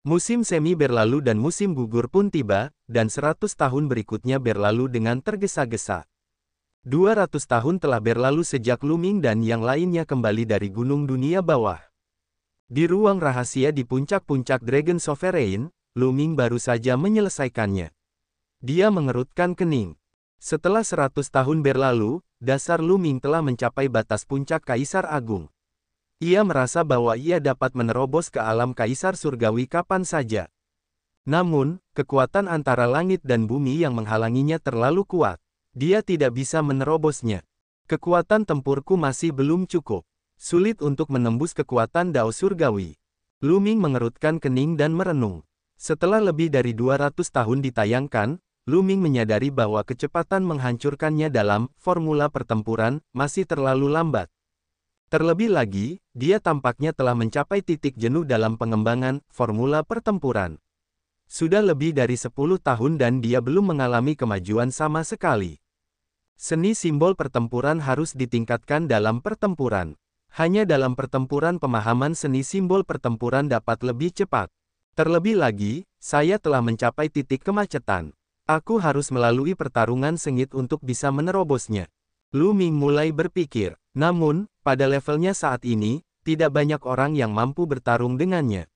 Musim semi berlalu dan musim gugur pun tiba, dan 100 tahun berikutnya berlalu dengan tergesa-gesa. 200 tahun telah berlalu sejak Luming dan yang lainnya kembali dari gunung dunia bawah. Di ruang rahasia di puncak-puncak Dragon Sovereign, Luming baru saja menyelesaikannya. Dia mengerutkan kening. Setelah 100 tahun berlalu, dasar Luming telah mencapai batas puncak Kaisar Agung. Ia merasa bahwa ia dapat menerobos ke alam Kaisar Surgawi kapan saja. Namun, kekuatan antara langit dan bumi yang menghalanginya terlalu kuat. Dia tidak bisa menerobosnya. Kekuatan tempurku masih belum cukup. Sulit untuk menembus kekuatan Dao Surgawi. Luming mengerutkan kening dan merenung. Setelah lebih dari 200 tahun ditayangkan, Luming menyadari bahwa kecepatan menghancurkannya dalam formula pertempuran masih terlalu lambat. Terlebih lagi, dia tampaknya telah mencapai titik jenuh dalam pengembangan formula pertempuran. Sudah lebih dari 10 tahun dan dia belum mengalami kemajuan sama sekali. Seni simbol pertempuran harus ditingkatkan dalam pertempuran. Hanya dalam pertempuran pemahaman seni simbol pertempuran dapat lebih cepat. Terlebih lagi, saya telah mencapai titik kemacetan. Aku harus melalui pertarungan sengit untuk bisa menerobosnya. Luming mulai berpikir. Namun, pada levelnya saat ini, tidak banyak orang yang mampu bertarung dengannya.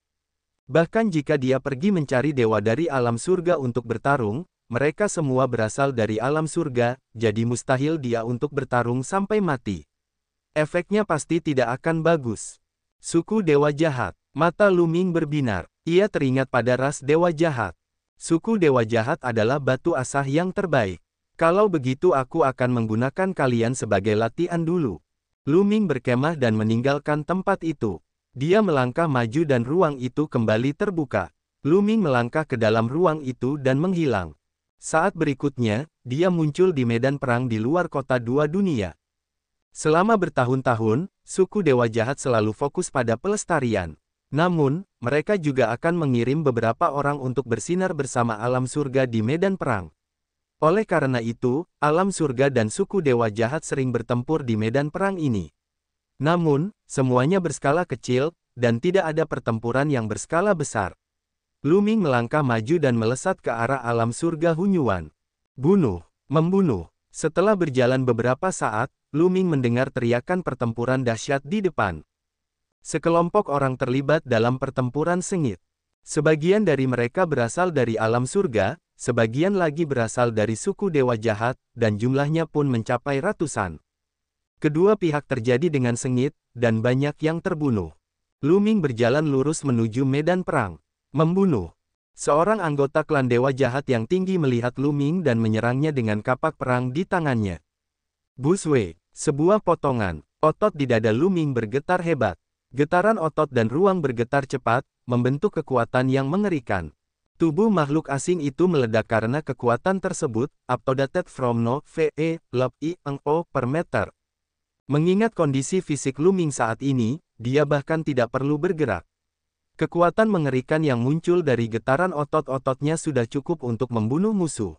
Bahkan jika dia pergi mencari dewa dari alam surga untuk bertarung, mereka semua berasal dari alam surga, jadi mustahil dia untuk bertarung sampai mati. Efeknya pasti tidak akan bagus. Suku Dewa Jahat. Mata Luming berbinar. Ia teringat pada ras Dewa Jahat. Suku Dewa Jahat adalah batu asah yang terbaik. Kalau begitu aku akan menggunakan kalian sebagai latihan dulu. Luming berkemah dan meninggalkan tempat itu. Dia melangkah maju dan ruang itu kembali terbuka. Luming melangkah ke dalam ruang itu dan menghilang. Saat berikutnya, dia muncul di medan perang di luar kota dua dunia. Selama bertahun-tahun, suku Dewa Jahat selalu fokus pada pelestarian. Namun, mereka juga akan mengirim beberapa orang untuk bersinar bersama alam surga di medan perang. Oleh karena itu, alam surga dan suku Dewa Jahat sering bertempur di medan perang ini. Namun, semuanya berskala kecil, dan tidak ada pertempuran yang berskala besar. Luming melangkah maju dan melesat ke arah alam surga Hunyuan. Bunuh, membunuh. Setelah berjalan beberapa saat, Luming mendengar teriakan pertempuran dahsyat di depan. Sekelompok orang terlibat dalam pertempuran sengit. Sebagian dari mereka berasal dari alam surga, sebagian lagi berasal dari suku Dewa Jahat, dan jumlahnya pun mencapai ratusan. Kedua pihak terjadi dengan sengit, dan banyak yang terbunuh. Luming berjalan lurus menuju medan perang. Membunuh. Seorang anggota klan Dewa Jahat yang tinggi melihat Luming dan menyerangnya dengan kapak perang di tangannya. Buswe. Sebuah potongan. Otot di dada Luming bergetar hebat. Getaran otot dan ruang bergetar cepat, membentuk kekuatan yang mengerikan. Tubuh makhluk asing itu meledak karena kekuatan tersebut, updated from no VE, lab I/O per meter. Mengingat kondisi fisik Luming saat ini, dia bahkan tidak perlu bergerak. Kekuatan mengerikan yang muncul dari getaran otot-ototnya sudah cukup untuk membunuh musuh.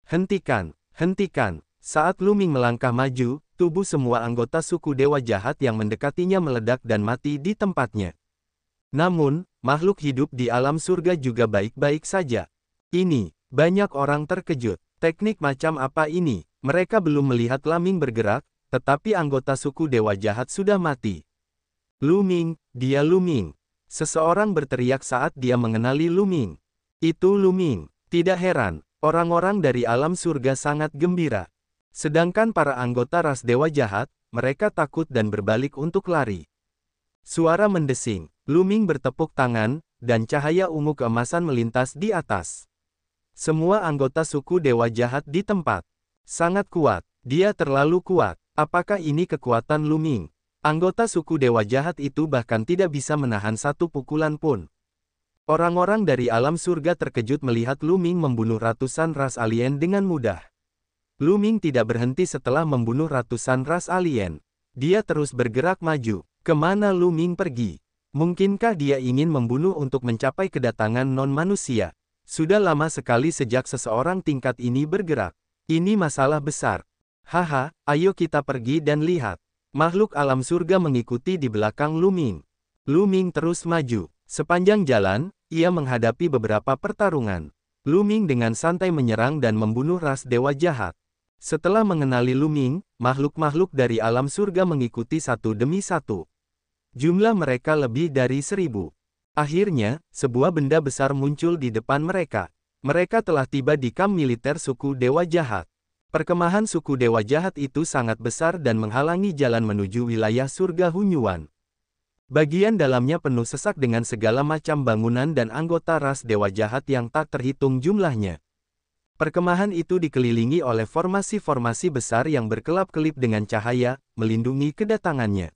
Hentikan, hentikan. Saat Luming melangkah maju, tubuh semua anggota suku Dewa Jahat yang mendekatinya meledak dan mati di tempatnya. Namun, makhluk hidup di alam surga juga baik-baik saja. Ini, banyak orang terkejut. Teknik macam apa ini? Mereka belum melihat Luming bergerak, tetapi anggota suku Dewa Jahat sudah mati. Luming, dia Luming. Seseorang berteriak saat dia mengenali Luming. Itu Luming. Tidak heran, orang-orang dari alam surga sangat gembira. Sedangkan para anggota ras Dewa Jahat, mereka takut dan berbalik untuk lari. Suara mendesing. Luming bertepuk tangan, dan cahaya ungu keemasan melintas di atas. Semua anggota suku Dewa Jahat di tempat. Sangat kuat. Dia terlalu kuat. Apakah ini kekuatan Luming? Anggota suku Dewa Jahat itu bahkan tidak bisa menahan satu pukulan pun. Orang-orang dari alam surga terkejut melihat Luming membunuh ratusan ras alien dengan mudah. Luming tidak berhenti setelah membunuh ratusan ras alien. Dia terus bergerak maju. Kemana Luming pergi? Mungkinkah dia ingin membunuh untuk mencapai kedatangan non-manusia? Sudah lama sekali sejak seseorang tingkat ini bergerak. Ini masalah besar. Haha, ayo kita pergi dan lihat. Makhluk alam surga mengikuti di belakang Luming. Luming terus maju. Sepanjang jalan, ia menghadapi beberapa pertarungan. Lu Ming dengan santai menyerang dan membunuh ras dewa jahat. Setelah mengenali Lu Ming, makhluk-makhluk dari alam surga mengikuti satu demi satu. Jumlah mereka lebih dari 1000. Akhirnya, sebuah benda besar muncul di depan mereka. Mereka telah tiba di kamp militer suku Dewa Jahat. Perkemahan suku Dewa Jahat itu sangat besar dan menghalangi jalan menuju wilayah surga Hunyuan. Bagian dalamnya penuh sesak dengan segala macam bangunan dan anggota ras Dewa Jahat yang tak terhitung jumlahnya. Perkemahan itu dikelilingi oleh formasi-formasi besar yang berkelap-kelip dengan cahaya, melindungi kedatangannya.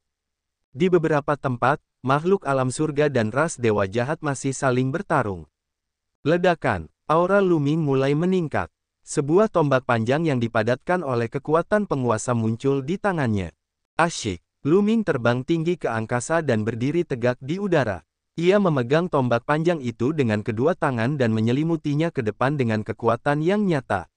Di beberapa tempat, makhluk alam surga dan ras Dewa Jahat masih saling bertarung. Ledakan, aura Lu Ming mulai meningkat. Sebuah tombak panjang yang dipadatkan oleh kekuatan penguasa muncul di tangannya. Asyik. Lu Ming terbang tinggi ke angkasa dan berdiri tegak di udara. Ia memegang tombak panjang itu dengan kedua tangan dan menyelimutinya ke depan dengan kekuatan yang nyata.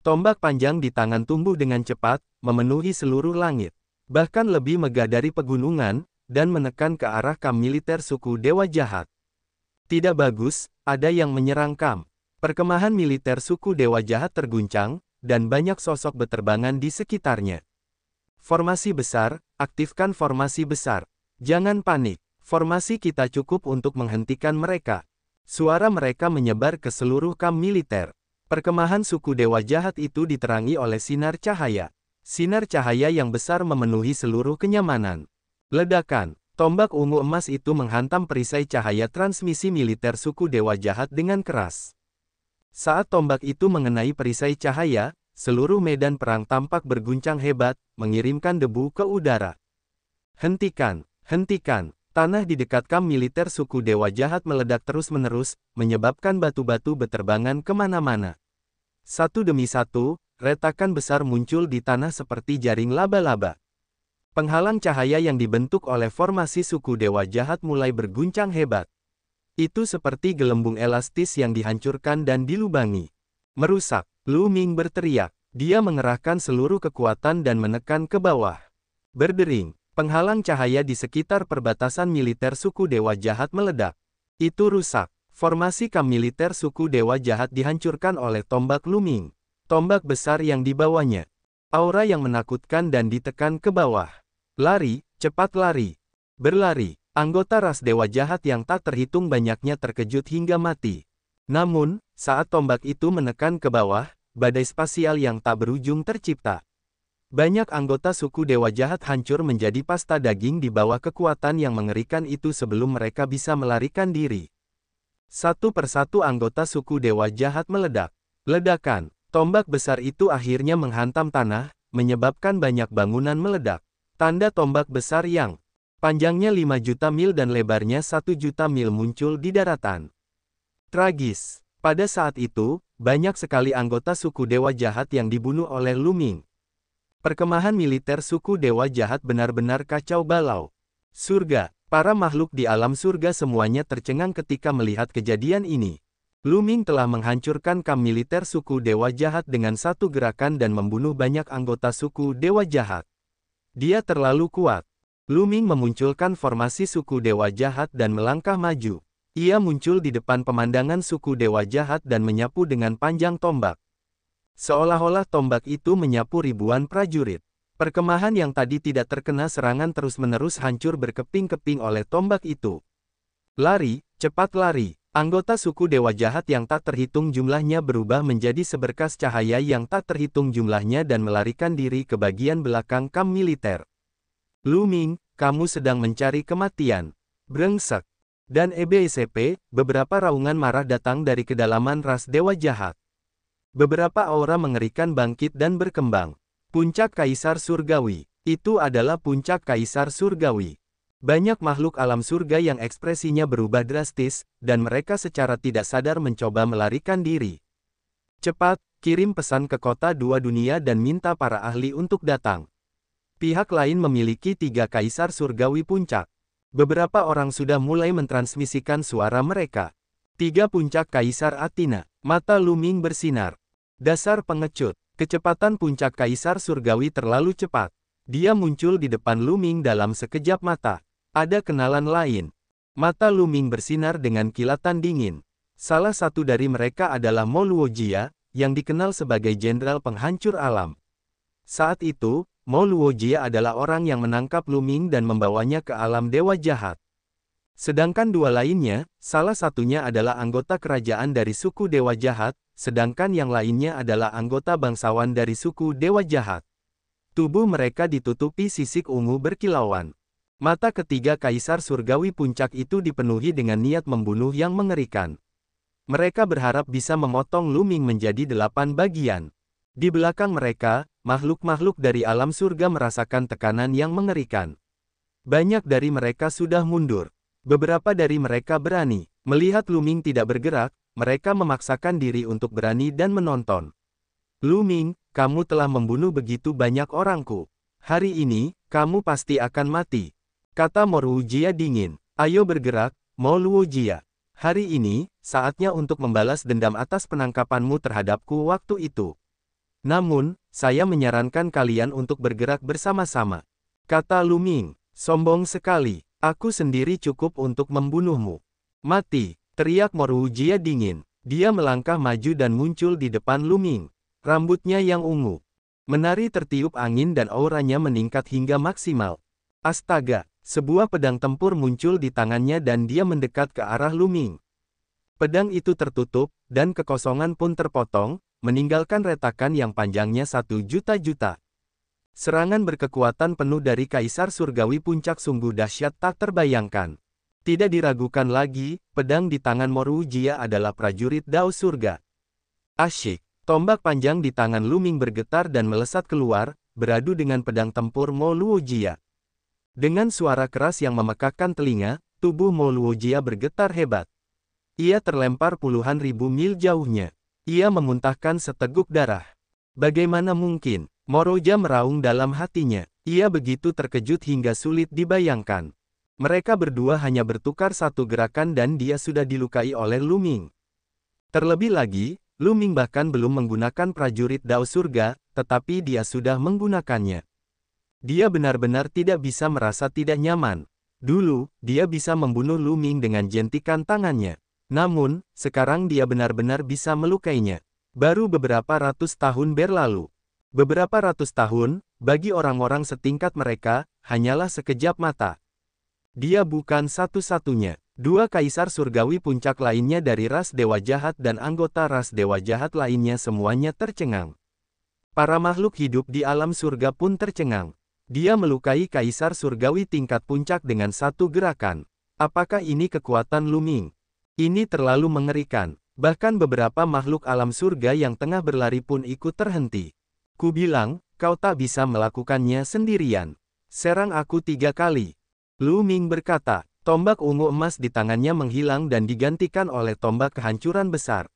Tombak panjang di tangan tumbuh dengan cepat, memenuhi seluruh langit. Bahkan lebih megah dari pegunungan, dan menekan ke arah kamp militer suku Dewa Jahat. Tidak bagus, ada yang menyerang kamp. Perkemahan militer suku Dewa Jahat terguncang, dan banyak sosok beterbangan di sekitarnya. Formasi besar, aktifkan formasi besar. Jangan panik, formasi kita cukup untuk menghentikan mereka. Suara mereka menyebar ke seluruh kamp militer. Perkemahan suku Dewa Jahat itu diterangi oleh sinar cahaya. Sinar cahaya yang besar memenuhi seluruh kenyamanan. Ledakan, tombak ungu emas itu menghantam perisai cahaya transmisi militer suku Dewa Jahat dengan keras. Saat tombak itu mengenai perisai cahaya, seluruh medan perang tampak berguncang hebat, mengirimkan debu ke udara. Hentikan, hentikan. Tanah di dekat kamp militer suku Dewa Jahat meledak terus-menerus, menyebabkan batu-batu beterbangan kemana-mana. Satu demi satu, retakan besar muncul di tanah seperti jaring laba-laba. Penghalang cahaya yang dibentuk oleh formasi suku Dewa Jahat mulai berguncang hebat. Itu seperti gelembung elastis yang dihancurkan dan dilubangi. Merusak. Lu Ming berteriak. Dia mengerahkan seluruh kekuatan dan menekan ke bawah. Berdering, penghalang cahaya di sekitar perbatasan militer suku Dewa Jahat meledak. Itu rusak. Formasi kamp militer suku Dewa Jahat dihancurkan oleh tombak Lu Ming. Tombak besar yang dibawanya. Aura yang menakutkan dan ditekan ke bawah. Lari, cepat lari. Berlari. Anggota ras Dewa Jahat yang tak terhitung banyaknya terkejut hingga mati. Namun, saat tombak itu menekan ke bawah, badai spasial yang tak berujung tercipta. Banyak anggota suku Dewa Jahat hancur menjadi pasta daging di bawah kekuatan yang mengerikan itu sebelum mereka bisa melarikan diri. Satu persatu anggota suku Dewa Jahat meledak. Ledakan, tombak besar itu akhirnya menghantam tanah, menyebabkan banyak bangunan meledak. Tanda tombak besar yang panjangnya 5 juta mil dan lebarnya 1 juta mil muncul di daratan. Tragis. Pada saat itu, banyak sekali anggota suku Dewa Jahat yang dibunuh oleh Lu Ming. Perkemahan militer suku Dewa Jahat benar-benar kacau balau. Surga. Para makhluk di alam surga semuanya tercengang ketika melihat kejadian ini. Lu Ming telah menghancurkan kamp militer suku Dewa Jahat dengan satu gerakan dan membunuh banyak anggota suku Dewa Jahat. Dia terlalu kuat. Lu Ming memunculkan formasi suku Dewa Jahat dan melangkah maju. Ia muncul di depan pemandangan suku Dewa Jahat dan menyapu dengan panjang tombak. Seolah-olah tombak itu menyapu ribuan prajurit. Perkemahan yang tadi tidak terkena serangan terus-menerus hancur berkeping-keping oleh tombak itu. Lari, cepat lari. Anggota suku Dewa Jahat yang tak terhitung jumlahnya berubah menjadi seberkas cahaya yang tak terhitung jumlahnya dan melarikan diri ke bagian belakang kamp militer. Lu Ming, kamu sedang mencari kematian. Brengsek. Dan EBSP, beberapa raungan marah datang dari kedalaman ras Dewa Jahat. Beberapa aura mengerikan bangkit dan berkembang. Puncak Kaisar Surgawi. Itu adalah puncak Kaisar Surgawi. Banyak makhluk alam surga yang ekspresinya berubah drastis, dan mereka secara tidak sadar mencoba melarikan diri. Cepat, kirim pesan ke kota dua dunia dan minta para ahli untuk datang. Pihak lain memiliki 3 Kaisar Surgawi puncak. Beberapa orang sudah mulai mentransmisikan suara mereka. 3 puncak Kaisar Athena. Mata Lu Ming bersinar. Dasar pengecut. Kecepatan puncak Kaisar Surgawi terlalu cepat. Dia muncul di depan Lu Ming dalam sekejap mata. Ada kenalan lain. Mata Lu Ming bersinar dengan kilatan dingin. Salah satu dari mereka adalah Mo Luojia, yang dikenal sebagai jenderal penghancur alam. Saat itu, Mo Luojia adalah orang yang menangkap Lu Ming dan membawanya ke alam dewa jahat. Sedangkan dua lainnya, salah satunya adalah anggota kerajaan dari suku Dewa Jahat, sedangkan yang lainnya adalah anggota bangsawan dari suku Dewa Jahat. Tubuh mereka ditutupi sisik ungu berkilauan. Mata ketiga kaisar surgawi puncak itu dipenuhi dengan niat membunuh yang mengerikan. Mereka berharap bisa memotong Lu Ming menjadi 8 bagian. Di belakang mereka, makhluk-makhluk dari alam surga merasakan tekanan yang mengerikan. Banyak dari mereka sudah mundur. Beberapa dari mereka berani. Melihat Lu Ming tidak bergerak, mereka memaksakan diri untuk berani dan menonton. Lu Ming, kamu telah membunuh begitu banyak orangku. Hari ini, kamu pasti akan mati. Kata Mo Luojia dingin. Ayo bergerak, Mo Luojia. Hari ini, saatnya untuk membalas dendam atas penangkapanmu terhadapku waktu itu. Namun, saya menyarankan kalian untuk bergerak bersama-sama. Kata Lu Ming. Sombong sekali. Aku sendiri cukup untuk membunuhmu. Mati, teriak Mo Luojia dingin. Dia melangkah maju dan muncul di depan Lu Ming. Rambutnya yang ungu menari tertiup angin dan auranya meningkat hingga maksimal. Astaga, sebuah pedang tempur muncul di tangannya dan dia mendekat ke arah Lu Ming. Pedang itu tertutup, dan kekosongan pun terpotong, meninggalkan retakan yang panjangnya 1.000.000. Serangan berkekuatan penuh dari Kaisar Surgawi Puncak sungguh dahsyat tak terbayangkan. Tidak diragukan lagi, pedang di tangan Mo Luojia adalah prajurit Dao Surga. Asyik, tombak panjang di tangan Lu Ming bergetar dan melesat keluar, beradu dengan pedang tempur Mo Luojia. Dengan suara keras yang memekakkan telinga, tubuh Mo Luojia bergetar hebat. Ia terlempar puluhan ribu mil jauhnya. Ia memuntahkan seteguk darah. Bagaimana mungkin? Mo Luojia meraung dalam hatinya. Ia begitu terkejut hingga sulit dibayangkan. Mereka berdua hanya bertukar satu gerakan dan dia sudah dilukai oleh Lu Ming. Terlebih lagi, Lu Ming bahkan belum menggunakan prajurit Dao Surga, tetapi dia sudah menggunakannya. Dia benar-benar tidak bisa merasa tidak nyaman. Dulu, dia bisa membunuh Lu Ming dengan jentikan tangannya. Namun, sekarang dia benar-benar bisa melukainya. Baru beberapa ratus tahun berlalu. Beberapa ratus tahun, bagi orang-orang setingkat mereka, hanyalah sekejap mata. Dia bukan satu-satunya. Dua kaisar surgawi puncak lainnya dari ras Dewa Jahat dan anggota ras Dewa Jahat lainnya semuanya tercengang. Para makhluk hidup di alam surga pun tercengang. Dia melukai kaisar surgawi tingkat puncak dengan satu gerakan. Apakah ini kekuatan Lu Ming? Ini terlalu mengerikan. Bahkan beberapa makhluk alam surga yang tengah berlari pun ikut terhenti. Ku bilang, kau tak bisa melakukannya sendirian. Serang aku 3 kali. Lu Ming berkata, tombak ungu emas di tangannya menghilang dan digantikan oleh tombak kehancuran besar.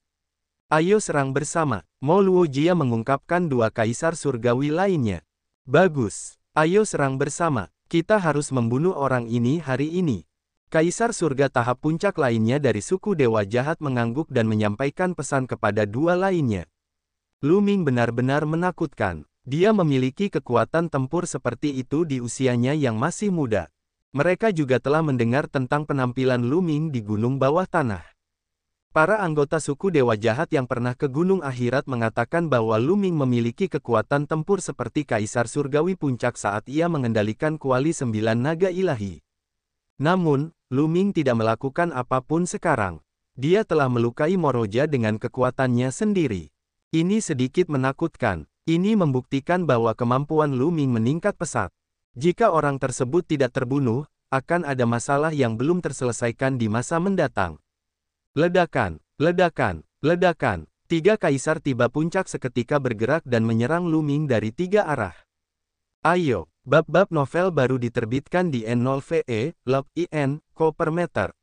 Ayo serang bersama. Mo Luojia mengungkapkan dua kaisar surgawi lainnya. Bagus. Ayo serang bersama. Kita harus membunuh orang ini hari ini. Kaisar surga tahap puncak lainnya dari suku Dewa Jahat mengangguk dan menyampaikan pesan kepada dua lainnya. Lu Ming benar-benar menakutkan. Dia memiliki kekuatan tempur seperti itu di usianya yang masih muda. Mereka juga telah mendengar tentang penampilan Lu Ming di gunung bawah tanah. Para anggota suku Dewa Jahat yang pernah ke Gunung Akhirat mengatakan bahwa Lu Ming memiliki kekuatan tempur seperti Kaisar Surgawi Puncak saat ia mengendalikan kuali 9 naga ilahi. Namun, Lu Ming tidak melakukan apapun sekarang. Dia telah melukai Mo Luojia dengan kekuatannya sendiri. Ini sedikit menakutkan. Ini membuktikan bahwa kemampuan Lu Ming meningkat pesat. Jika orang tersebut tidak terbunuh, akan ada masalah yang belum terselesaikan di masa mendatang. Ledakan, ledakan, ledakan. 3 kaisar tiba puncak seketika bergerak dan menyerang Lu Ming dari 3 arah. Ayo, bab-bab novel baru diterbitkan di N0VE, log.in, ko per meter.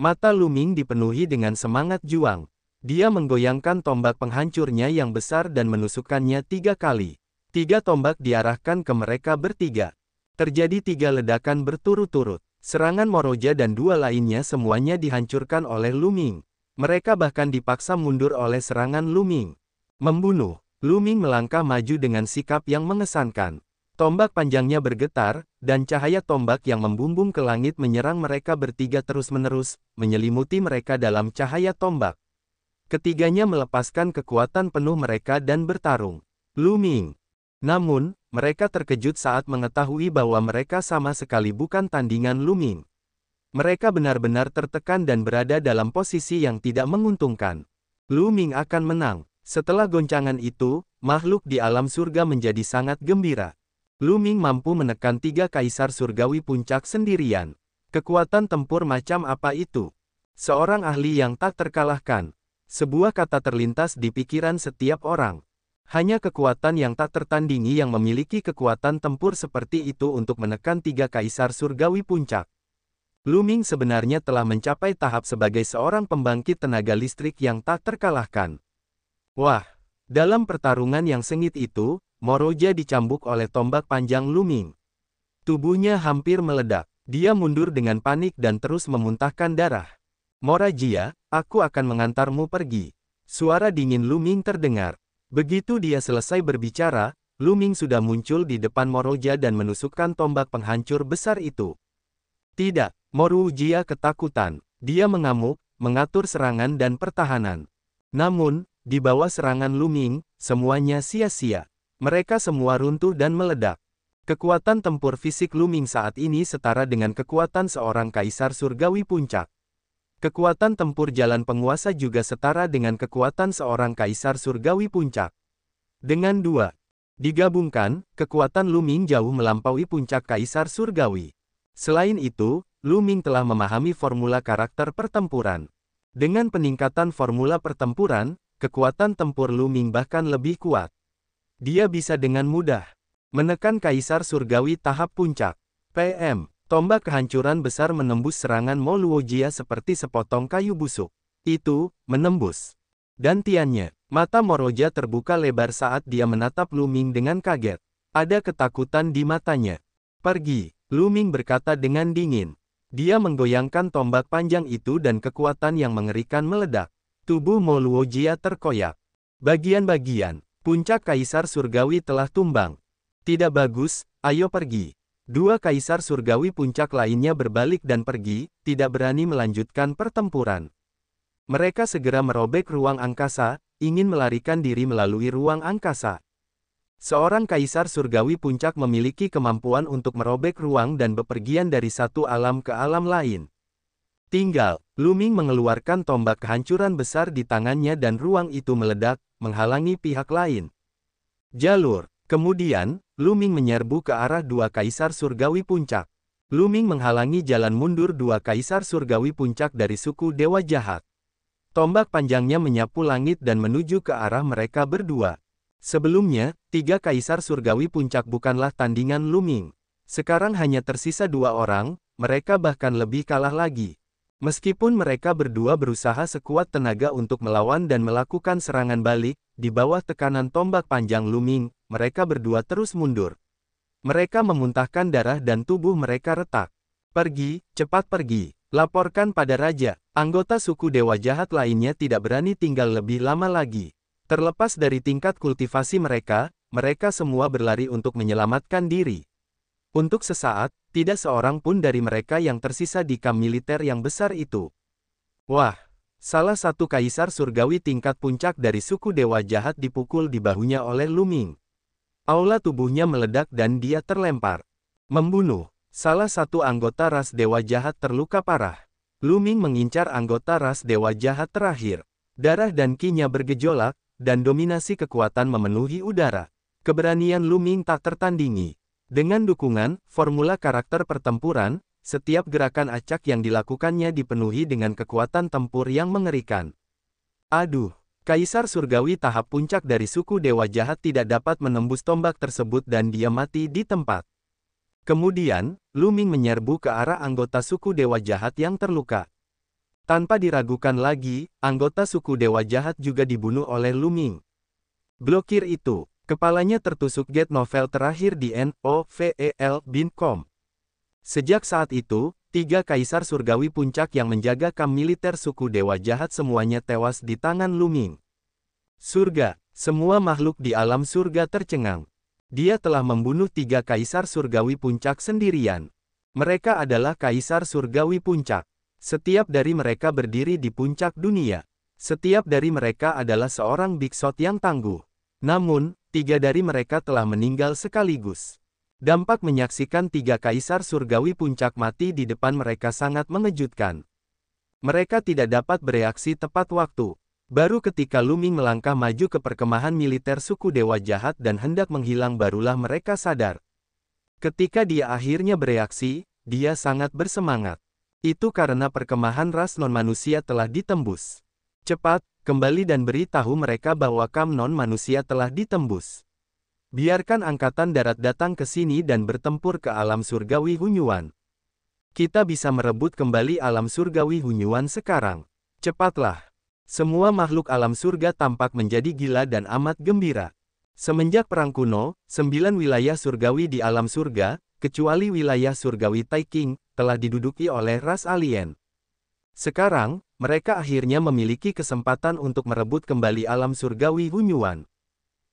Mata Lu Ming dipenuhi dengan semangat juang. Dia menggoyangkan tombak penghancurnya yang besar dan menusukkannya 3 kali. 3 tombak diarahkan ke mereka bertiga. Terjadi 3 ledakan berturut-turut. Serangan Mo Luojia dan 2 lainnya semuanya dihancurkan oleh Lu Ming. Mereka bahkan dipaksa mundur oleh serangan Lu Ming. Membunuh. Lu Ming melangkah maju dengan sikap yang mengesankan. Tombak panjangnya bergetar, dan cahaya tombak yang membumbung ke langit menyerang mereka bertiga terus-menerus, menyelimuti mereka dalam cahaya tombak. Ketiganya melepaskan kekuatan penuh mereka dan bertarung. Lu Ming. Namun, mereka terkejut saat mengetahui bahwa mereka sama sekali bukan tandingan Lu Ming. Mereka benar-benar tertekan dan berada dalam posisi yang tidak menguntungkan. Lu Ming akan menang. Setelah goncangan itu, makhluk di alam surga menjadi sangat gembira. Lu Ming mampu menekan 3 kaisar surgawi puncak sendirian. Kekuatan tempur macam apa itu? Seorang ahli yang tak terkalahkan. Sebuah kata terlintas di pikiran setiap orang. Hanya kekuatan yang tak tertandingi yang memiliki kekuatan tempur seperti itu untuk menekan 3 kaisar surgawi puncak. Lu Ming sebenarnya telah mencapai tahap sebagai seorang pembangkit tenaga listrik yang tak terkalahkan. Wah, dalam pertarungan yang sengit itu, Moroja dicambuk oleh tombak panjang Lu Ming. Tubuhnya hampir meledak. Dia mundur dengan panik dan terus memuntahkan darah. Morajia, aku akan mengantarmu pergi. Suara dingin Lu Ming terdengar. Begitu dia selesai berbicara, Lu Ming sudah muncul di depan Moroja dan menusukkan tombak penghancur besar itu. Tidak, Morujia ketakutan. Dia mengamuk, mengatur serangan dan pertahanan. Namun, di bawah serangan Lu Ming, semuanya sia-sia. Mereka semua runtuh dan meledak. Kekuatan tempur fisik Lu Ming saat ini setara dengan kekuatan seorang kaisar surgawi puncak. Kekuatan tempur jalan penguasa juga setara dengan kekuatan seorang kaisar surgawi puncak. Dengan dua digabungkan, kekuatan Lu Ming jauh melampaui puncak kaisar surgawi. Selain itu, Lu Ming telah memahami formula karakter pertempuran. Dengan peningkatan formula pertempuran, kekuatan tempur Lu Ming bahkan lebih kuat. Dia bisa dengan mudah menekan kaisar surgawi tahap puncak. PM, tombak kehancuran besar menembus serangan Mo Luojia seperti sepotong kayu busuk. Itu menembus. Gantiannya, mata Moroja terbuka lebar saat dia menatap Lu Ming dengan kaget. Ada ketakutan di matanya. Pergi, Lu Ming berkata dengan dingin. Dia menggoyangkan tombak panjang itu dan kekuatan yang mengerikan meledak. Tubuh Mo Luojia terkoyak. Bagian-bagian. Puncak kaisar surgawi telah tumbang. Tidak bagus, ayo pergi. 2 kaisar surgawi puncak lainnya berbalik dan pergi, tidak berani melanjutkan pertempuran. Mereka segera merobek ruang angkasa, ingin melarikan diri melalui ruang angkasa. Seorang kaisar surgawi puncak memiliki kemampuan untuk merobek ruang dan bepergian dari satu alam ke alam lain. Tinggal, Lu Ming mengeluarkan tombak kehancuran besar di tangannya dan ruang itu meledak, menghalangi pihak lain. Jalur. Kemudian, Lu Ming menyerbu ke arah 2 kaisar surgawi puncak. Lu Ming menghalangi jalan mundur 2 kaisar surgawi puncak dari suku Dewa Jahat. Tombak panjangnya menyapu langit dan menuju ke arah mereka berdua. Sebelumnya, 3 kaisar surgawi puncak bukanlah tandingan Lu Ming. Sekarang hanya tersisa 2 orang, mereka bahkan lebih kalah lagi. Meskipun mereka berdua berusaha sekuat tenaga untuk melawan dan melakukan serangan balik, di bawah tekanan tombak panjang Lu Ming, mereka berdua terus mundur. Mereka memuntahkan darah dan tubuh mereka retak. Pergi, cepat pergi. Laporkan pada raja. Anggota suku Dewa Jahat lainnya tidak berani tinggal lebih lama lagi. Terlepas dari tingkat kultivasi mereka, mereka semua berlari untuk menyelamatkan diri. Untuk sesaat, tidak seorang pun dari mereka yang tersisa di kamp militer yang besar itu. Wah, salah satu kaisar surgawi tingkat puncak dari suku Dewa Jahat dipukul di bahunya oleh Lu Ming. Aula tubuhnya meledak dan dia terlempar. Membunuh. Salah satu anggota ras Dewa Jahat terluka parah. Lu Ming mengincar anggota ras Dewa Jahat terakhir. Darah dan ki-nya bergejolak, dan dominasi kekuatan memenuhi udara. Keberanian Lu Ming tak tertandingi. Dengan dukungan formula karakter pertempuran, setiap gerakan acak yang dilakukannya dipenuhi dengan kekuatan tempur yang mengerikan. Aduh, kaisar surgawi tahap puncak dari suku Dewa Jahat tidak dapat menembus tombak tersebut dan dia mati di tempat. Kemudian, Lu Ming menyerbu ke arah anggota suku Dewa Jahat yang terluka. Tanpa diragukan lagi, anggota suku Dewa Jahat juga dibunuh oleh Lu Ming. Blokir itu. Kepalanya tertusuk get novel terakhir di novel.com. Sejak saat itu, 3 kaisar surgawi puncak yang menjaga kamp militer suku Dewa Jahat semuanya tewas di tangan Lu Ming. Surga, semua makhluk di alam surga tercengang. Dia telah membunuh 3 kaisar surgawi puncak sendirian. Mereka adalah kaisar surgawi puncak. Setiap dari mereka berdiri di puncak dunia. Setiap dari mereka adalah seorang bikshot yang tangguh. Namun, 3 dari mereka telah meninggal sekaligus. Dampak menyaksikan 3 kaisar surgawi puncak mati di depan mereka sangat mengejutkan. Mereka tidak dapat bereaksi tepat waktu. Baru ketika Lu Ming melangkah maju ke perkemahan militer suku Dewa Jahat dan hendak menghilang barulah mereka sadar. Ketika dia akhirnya bereaksi, dia sangat bersemangat. Itu karena perkemahan ras non-manusia telah ditembus. Cepat, kembali dan beritahu mereka bahwa kam non-manusia telah ditembus. Biarkan angkatan darat datang ke sini dan bertempur ke alam surgawi Hunyuan. Kita bisa merebut kembali alam surgawi Hunyuan sekarang. Cepatlah. Semua makhluk alam surga tampak menjadi gila dan amat gembira. Semenjak perang kuno, 9 wilayah surgawi di alam surga, kecuali wilayah surgawi Taiking, telah diduduki oleh ras alien. Sekarang, mereka akhirnya memiliki kesempatan untuk merebut kembali alam surgawi Hunyuan.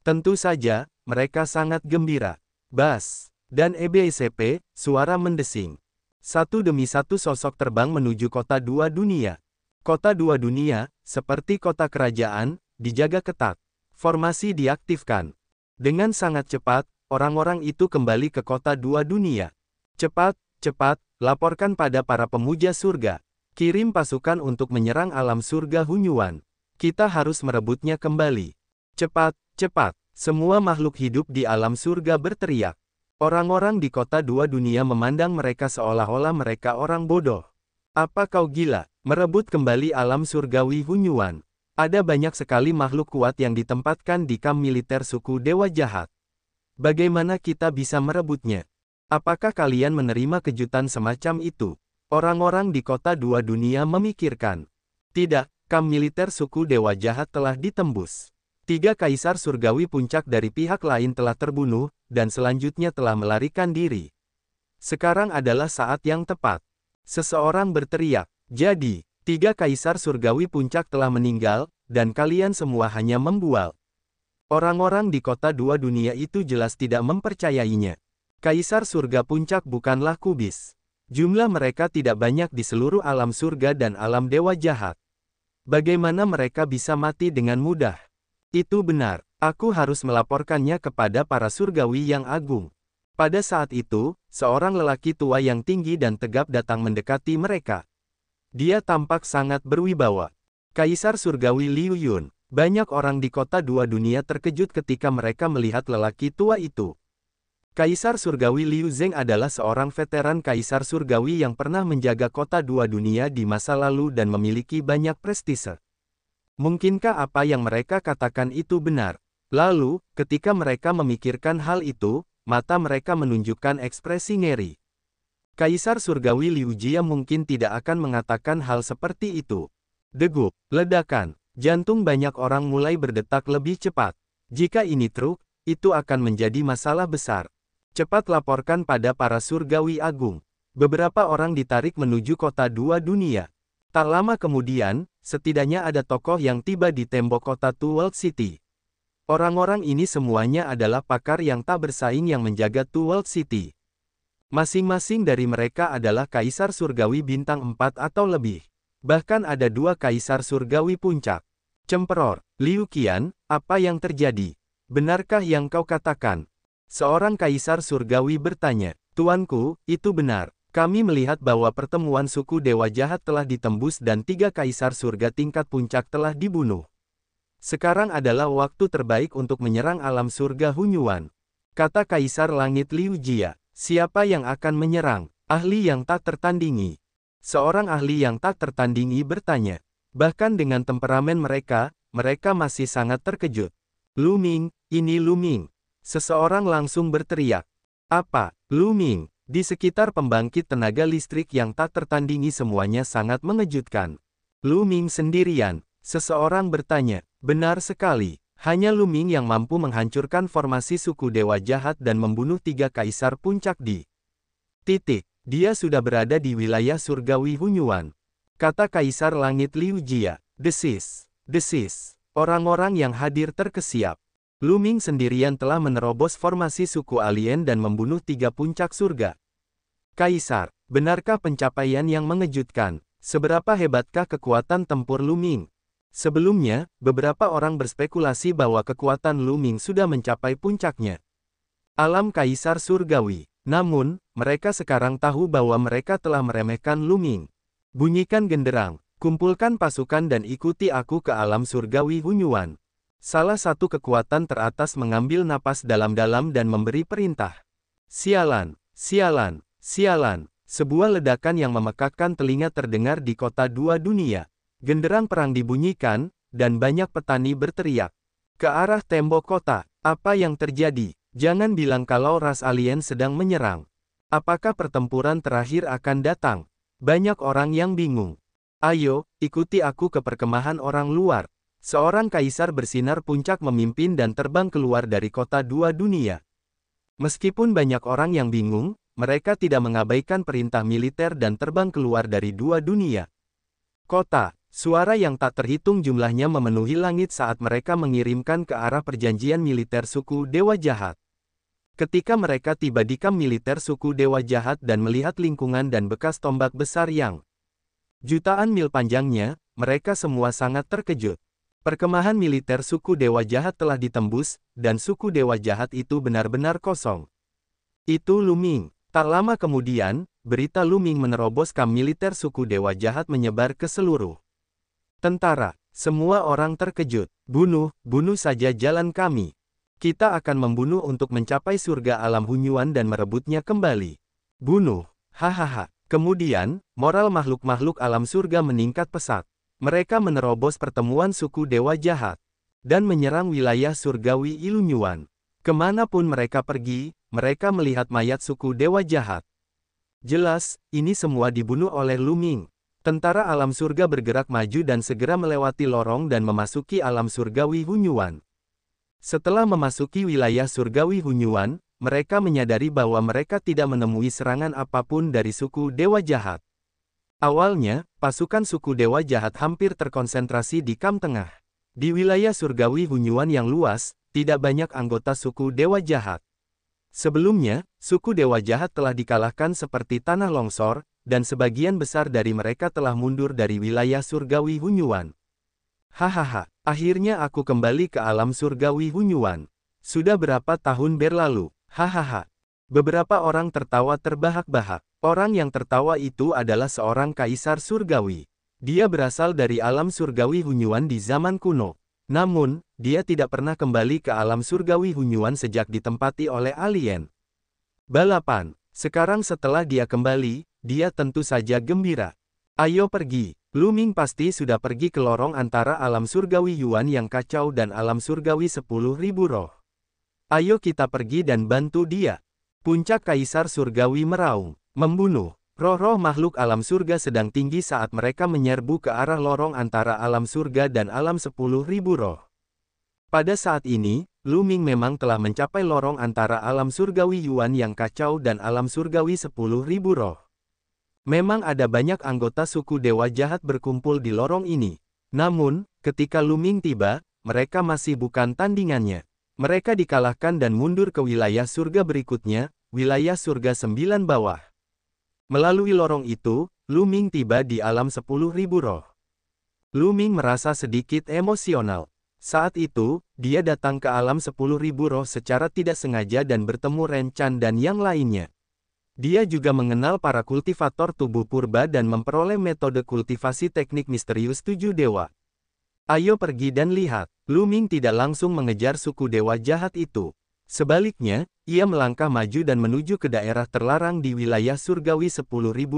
Tentu saja, mereka sangat gembira. Bas dan EBCP, suara mendesing. Satu demi satu sosok terbang menuju kota 2 dunia. Kota 2 dunia, seperti kota kerajaan, dijaga ketat. Formasi diaktifkan. Dengan sangat cepat, orang-orang itu kembali ke kota 2 dunia. Cepat, cepat, laporkan pada para pemuja surga. Kirim pasukan untuk menyerang alam surga Hunyuan. Kita harus merebutnya kembali. Cepat, cepat. Semua makhluk hidup di alam surga berteriak. Orang-orang di kota 2 dunia memandang mereka seolah-olah mereka orang bodoh. Apa kau gila? Merebut kembali alam surgawi Hunyuan. Ada banyak sekali makhluk kuat yang ditempatkan di kamp militer suku Dewa Jahat. Bagaimana kita bisa merebutnya? Apakah kalian menerima kejutan semacam itu? Orang-orang di kota 2 dunia memikirkan. Tidak, kamp militer suku Dewa Jahat telah ditembus. 3 kaisar surgawi puncak dari pihak lain telah terbunuh, dan selanjutnya telah melarikan diri. Sekarang adalah saat yang tepat. Seseorang berteriak, jadi, 3 kaisar surgawi puncak telah meninggal, dan kalian semua hanya membual. Orang-orang di kota 2 dunia itu jelas tidak mempercayainya. Kaisar surga puncak bukanlah kubis. Jumlah mereka tidak banyak di seluruh alam surga dan alam dewa jahat. Bagaimana mereka bisa mati dengan mudah? Itu benar, aku harus melaporkannya kepada para surgawi yang agung. Pada saat itu, seorang lelaki tua yang tinggi dan tegap datang mendekati mereka. Dia tampak sangat berwibawa. Kaisar surgawi Liu Yun. Banyak orang di kota 2 dunia terkejut ketika mereka melihat lelaki tua itu. Kaisar surgawi Liu Zeng adalah seorang veteran kaisar surgawi yang pernah menjaga kota 2 dunia di masa lalu dan memiliki banyak prestise. Mungkinkah apa yang mereka katakan itu benar? Lalu, ketika mereka memikirkan hal itu, mata mereka menunjukkan ekspresi ngeri. Kaisar surgawi Liu Jia mungkin tidak akan mengatakan hal seperti itu. Degup, ledakan, jantung banyak orang mulai berdetak lebih cepat. Jika ini truk, itu akan menjadi masalah besar. Cepat laporkan pada para surgawi agung. Beberapa orang ditarik menuju kota 2 dunia. Tak lama kemudian, setidaknya ada tokoh yang tiba di tembok kota Two World City. Orang-orang ini semuanya adalah pakar yang tak bersaing yang menjaga Two World City. Masing-masing dari mereka adalah kaisar surgawi bintang 4 atau lebih. Bahkan ada 2 kaisar surgawi puncak. Cemperor, Liu Qian, apa yang terjadi? Benarkah yang kau katakan? Seorang kaisar surgawi bertanya, Tuanku, itu benar. Kami melihat bahwa pertemuan suku Dewa Jahat telah ditembus dan 3 kaisar surga tingkat puncak telah dibunuh. Sekarang adalah waktu terbaik untuk menyerang alam surga Hunyuan. Kata Kaisar Langit Liu Jia, siapa yang akan menyerang? Ahli yang tak tertandingi. Seorang ahli yang tak tertandingi bertanya. Bahkan dengan temperamen mereka, mereka masih sangat terkejut. Lu Ming, ini Lu Ming. Seseorang langsung berteriak. Apa, Lu Ming? Di sekitar pembangkit tenaga listrik yang tak tertandingi semuanya sangat mengejutkan. Lu Ming sendirian. Seseorang bertanya. Benar sekali. Hanya Lu Ming yang mampu menghancurkan formasi suku Dewa Jahat dan membunuh 3 kaisar puncak di titik. Dia sudah berada di wilayah surgawi Hunyuan. Kata Kaisar Langit Liu Jia. Desis. Desis. Orang-orang yang hadir terkesiap. Lu Ming sendirian telah menerobos formasi suku alien dan membunuh 3 puncak surga. Kaisar, benarkah pencapaian yang mengejutkan? Seberapa hebatkah kekuatan tempur Lu Ming? Sebelumnya, beberapa orang berspekulasi bahwa kekuatan Lu Ming sudah mencapai puncaknya. Alam Kaisar Surgawi. Namun, mereka sekarang tahu bahwa mereka telah meremehkan Lu Ming. Bunyikan genderang, kumpulkan pasukan dan ikuti aku ke alam surgawi Hunyuan. Salah satu kekuatan teratas mengambil napas dalam-dalam dan memberi perintah. Sialan, sialan, sialan. Sebuah ledakan yang memekakkan telinga terdengar di kota dua dunia. Genderang perang dibunyikan, dan banyak petani berteriak. Ke arah tembok kota, apa yang terjadi? Jangan bilang kalau ras alien sedang menyerang. Apakah pertempuran terakhir akan datang? Banyak orang yang bingung. Ayo, ikuti aku ke perkemahan orang luar. Seorang kaisar bersinar puncak memimpin dan terbang keluar dari kota dua dunia. Meskipun banyak orang yang bingung, mereka tidak mengabaikan perintah militer dan terbang keluar dari dua dunia. Kota, suara yang tak terhitung jumlahnya memenuhi langit saat mereka mengirimkan ke arah perjanjian militer suku Dewa Jahat. Ketika mereka tiba di kamp militer suku Dewa Jahat dan melihat lingkungan dan bekas tombak besar yang jutaan mil panjangnya, mereka semua sangat terkejut. Perkemahan militer suku Dewa Jahat telah ditembus, dan suku Dewa Jahat itu benar-benar kosong. Itu Lu Ming. Tak lama kemudian, berita Lu Ming menerobos kamp militer suku Dewa Jahat menyebar ke seluruh tentara. Semua orang terkejut. Bunuh, bunuh saja jalan kami. Kita akan membunuh untuk mencapai surga alam Hunyuan dan merebutnya kembali. Bunuh. Hahaha. Kemudian, moral makhluk-makhluk alam surga meningkat pesat. Mereka menerobos pertemuan suku Dewa Jahat dan menyerang wilayah surgawi Ilunyuan. Kemanapun mereka pergi, mereka melihat mayat suku Dewa Jahat. Jelas, ini semua dibunuh oleh Lu Ming. Tentara alam surga bergerak maju dan segera melewati lorong dan memasuki alam surgawi Hunyuan. Setelah memasuki wilayah surgawi Hunyuan, mereka menyadari bahwa mereka tidak menemui serangan apapun dari suku Dewa Jahat. Awalnya, pasukan suku Dewa Jahat hampir terkonsentrasi di kamp tengah. Di wilayah surgawi Hunyuan yang luas, tidak banyak anggota suku Dewa Jahat. Sebelumnya, suku Dewa Jahat telah dikalahkan seperti tanah longsor, dan sebagian besar dari mereka telah mundur dari wilayah surgawi Hunyuan. Hahaha, akhirnya aku kembali ke alam surgawi Hunyuan. Sudah berapa tahun berlalu? Hahaha. Beberapa orang tertawa terbahak-bahak. Orang yang tertawa itu adalah seorang kaisar surgawi. Dia berasal dari alam surgawi Hunyuan di zaman kuno. Namun, dia tidak pernah kembali ke alam surgawi Hunyuan sejak ditempati oleh alien. Balapan. Sekarang setelah dia kembali, dia tentu saja gembira. Ayo pergi. Lu Ming pasti sudah pergi ke lorong antara alam surgawi Yuan yang kacau dan alam surgawi 10.000 roh. Ayo kita pergi dan bantu dia. Puncak kaisar surgawi meraung. Membunuh. Roh-roh makhluk alam surga sedang tinggi saat mereka menyerbu ke arah lorong antara alam surga dan alam 10.000 roh. Pada saat ini, Lu Ming memang telah mencapai lorong antara alam surgawi Yuan yang kacau dan alam surgawi 10.000 roh. Memang ada banyak anggota suku Dewa Jahat berkumpul di lorong ini. Namun, ketika Lu Ming tiba, mereka masih bukan tandingannya. Mereka dikalahkan dan mundur ke wilayah surga berikutnya, wilayah surga 9 bawah. Melalui lorong itu, Lu Ming tiba di alam 10.000 roh. Lu Ming merasa sedikit emosional. Saat itu, dia datang ke alam 10.000 roh secara tidak sengaja dan bertemu Ren Chan dan yang lainnya. Dia juga mengenal para kultivator tubuh purba dan memperoleh metode kultivasi teknik misterius 7 dewa. Ayo pergi dan lihat. Lu Ming tidak langsung mengejar suku Dewa Jahat itu. Sebaliknya, ia melangkah maju dan menuju ke daerah terlarang di wilayah surgawi 10.000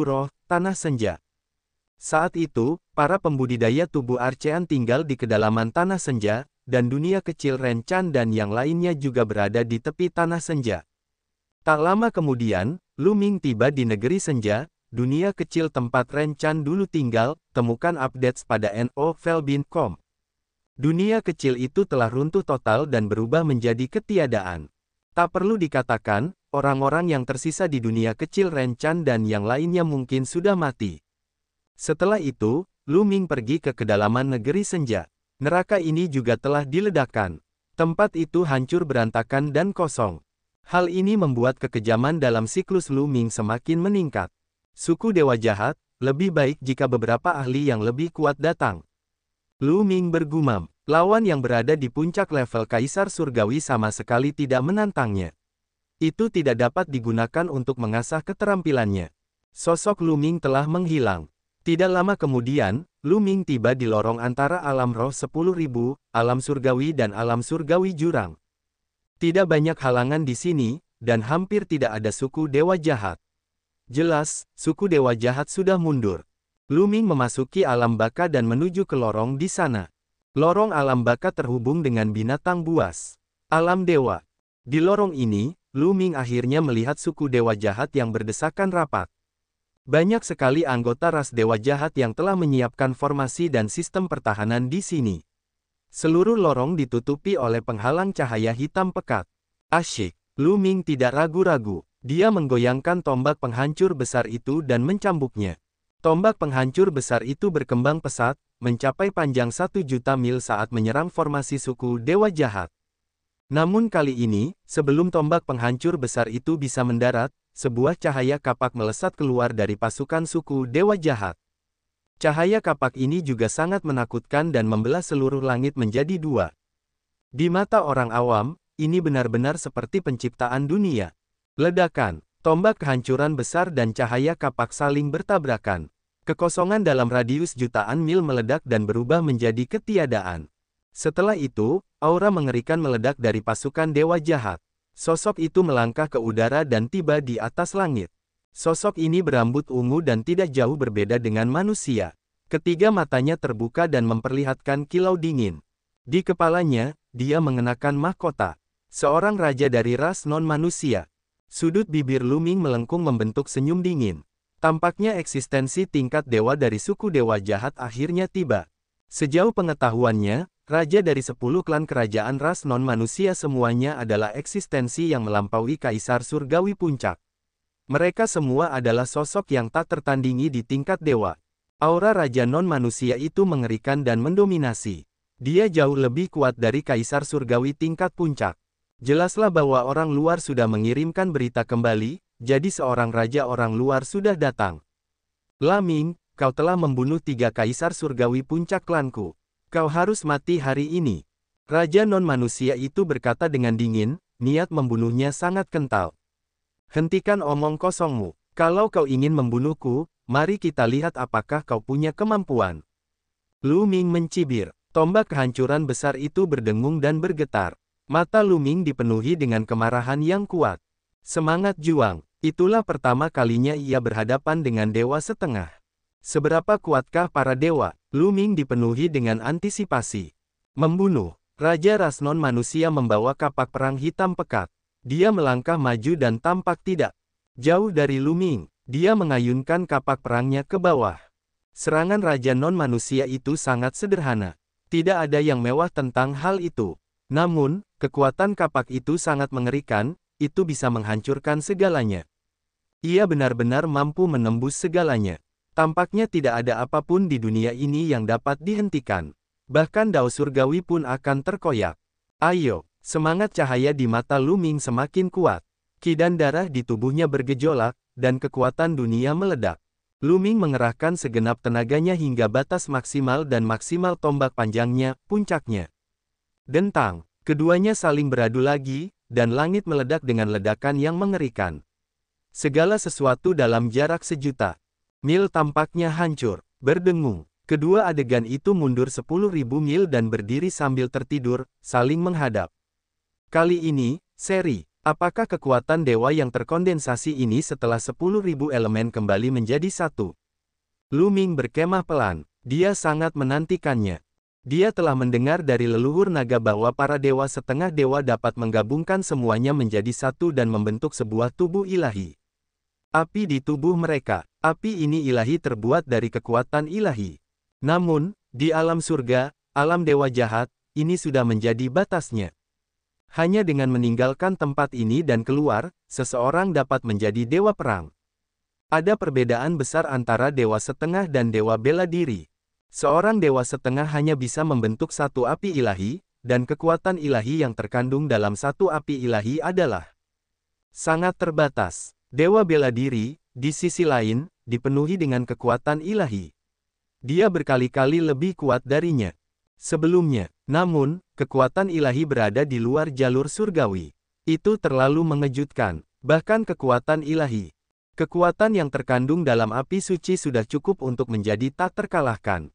roh, Tanah Senja. Saat itu, para pembudidaya tubuh Archean tinggal di kedalaman Tanah Senja, dan dunia kecil Ren Chan dan yang lainnya juga berada di tepi Tanah Senja. Tak lama kemudian, Lu Ming tiba di negeri Senja, dunia kecil tempat Ren Chan dulu tinggal. Temukan updates pada novel.com. Dunia kecil itu telah runtuh total dan berubah menjadi ketiadaan. Tak perlu dikatakan, orang-orang yang tersisa di dunia kecil Ren Chan dan yang lainnya mungkin sudah mati. Setelah itu, Lu Ming pergi ke kedalaman negeri Senja. Neraka ini juga telah diledakkan. Tempat itu hancur berantakan dan kosong. Hal ini membuat kekejaman dalam siklus Lu Ming semakin meningkat. Suku Dewa Jahat, lebih baik jika beberapa ahli yang lebih kuat datang. Lu Ming bergumam, lawan yang berada di puncak level Kaisar Surgawi sama sekali tidak menantangnya. Itu tidak dapat digunakan untuk mengasah keterampilannya. Sosok Lu Ming telah menghilang. Tidak lama kemudian, Lu Ming tiba di lorong antara alam roh 10.000, alam surgawi dan alam surgawi jurang. Tidak banyak halangan di sini, dan hampir tidak ada suku Dewa Jahat. Jelas, suku Dewa Jahat sudah mundur. Lu Ming memasuki alam baka dan menuju ke lorong di sana. Lorong alam baka terhubung dengan binatang buas. Alam dewa. Di lorong ini, Lu Ming akhirnya melihat suku Dewa Jahat yang berdesakan rapat. Banyak sekali anggota ras Dewa Jahat yang telah menyiapkan formasi dan sistem pertahanan di sini. Seluruh lorong ditutupi oleh penghalang cahaya hitam pekat. Asyik, Lu Ming tidak ragu-ragu. Dia menggoyangkan tombak penghancur besar itu dan mencambuknya. Tombak penghancur besar itu berkembang pesat, mencapai panjang 1 juta mil saat menyerang formasi suku Dewa Jahat. Namun kali ini, sebelum tombak penghancur besar itu bisa mendarat, sebuah cahaya kapak melesat keluar dari pasukan suku Dewa Jahat. Cahaya kapak ini juga sangat menakutkan dan membelah seluruh langit menjadi dua. Di mata orang awam, ini benar-benar seperti penciptaan dunia. Ledakan, tombak kehancuran besar dan cahaya kapak saling bertabrakan. Kekosongan dalam radius jutaan mil meledak dan berubah menjadi ketiadaan. Setelah itu, aura mengerikan meledak dari pasukan Dewa Jahat. Sosok itu melangkah ke udara dan tiba di atas langit. Sosok ini berambut ungu dan tidak jauh berbeda dengan manusia. Ketiga matanya terbuka dan memperlihatkan kilau dingin. Di kepalanya, dia mengenakan mahkota. Seorang raja dari ras non-manusia. Sudut bibir Lu Ming melengkung membentuk senyum dingin. Tampaknya eksistensi tingkat dewa dari suku Dewa Jahat akhirnya tiba. Sejauh pengetahuannya, raja dari 10 klan kerajaan ras non-manusia semuanya adalah eksistensi yang melampaui Kaisar Surgawi Puncak. Mereka semua adalah sosok yang tak tertandingi di tingkat dewa. Aura raja non-manusia itu mengerikan dan mendominasi. Dia jauh lebih kuat dari Kaisar Surgawi tingkat puncak. Jelaslah bahwa orang luar sudah mengirimkan berita kembali, jadi seorang raja orang luar sudah datang. Laming, kau telah membunuh 3 Kaisar Surgawi Puncak klanku. Kau harus mati hari ini. Raja non-manusia itu berkata dengan dingin, niat membunuhnya sangat kental. Hentikan omong kosongmu. Kalau kau ingin membunuhku, mari kita lihat apakah kau punya kemampuan. Lu Ming mencibir. Tombak kehancuran besar itu berdengung dan bergetar. Mata Lu Ming dipenuhi dengan kemarahan yang kuat. Semangat juang. Itulah pertama kalinya ia berhadapan dengan dewa setengah. Seberapa kuatkah para dewa? Lu Ming dipenuhi dengan antisipasi. Membunuh. Raja ras non-manusia membawa kapak perang hitam pekat. Dia melangkah maju dan tampak tidak jauh dari Lu Ming. Dia mengayunkan kapak perangnya ke bawah. Serangan raja non-manusia itu sangat sederhana. Tidak ada yang mewah tentang hal itu. Namun, kekuatan kapak itu sangat mengerikan, itu bisa menghancurkan segalanya. Ia benar-benar mampu menembus segalanya. Tampaknya tidak ada apapun di dunia ini yang dapat dihentikan. Bahkan Dao Surgawi pun akan terkoyak. Ayo, semangat cahaya di mata Lu Ming semakin kuat. Ki dan darah di tubuhnya bergejolak, dan kekuatan dunia meledak. Lu Ming mengerahkan segenap tenaganya hingga batas maksimal dan maksimal tombak panjangnya, puncaknya. Dentang, keduanya saling beradu lagi, dan langit meledak dengan ledakan yang mengerikan. Segala sesuatu dalam jarak sejuta mil tampaknya hancur, berdengung. Kedua adegan itu mundur 10.000 mil dan berdiri sambil tertidur, saling menghadap. Kali ini, seri. Apakah kekuatan dewa yang terkondensasi ini setelah 10.000 elemen kembali menjadi satu? Lu Ming berkemah pelan. Dia sangat menantikannya. Dia telah mendengar dari leluhur naga bahwa para dewa setengah dewa dapat menggabungkan semuanya menjadi satu dan membentuk sebuah tubuh ilahi. Api di tubuh mereka. Api ini ilahi terbuat dari kekuatan ilahi. Namun, di alam surga, alam dewa jahat, ini sudah menjadi batasnya. Hanya dengan meninggalkan tempat ini dan keluar, seseorang dapat menjadi dewa perang. Ada perbedaan besar antara dewa setengah dan dewa bela diri. Seorang dewa setengah hanya bisa membentuk satu api ilahi, dan kekuatan ilahi yang terkandung dalam satu api ilahi adalah sangat terbatas. Dewa bela diri, di sisi lain, dipenuhi dengan kekuatan ilahi. Dia berkali-kali lebih kuat darinya sebelumnya. Namun, kekuatan ilahi berada di luar jalur surgawi. Itu terlalu mengejutkan. Bahkan kekuatan ilahi, kekuatan yang terkandung dalam api suci sudah cukup untuk menjadi tak terkalahkan.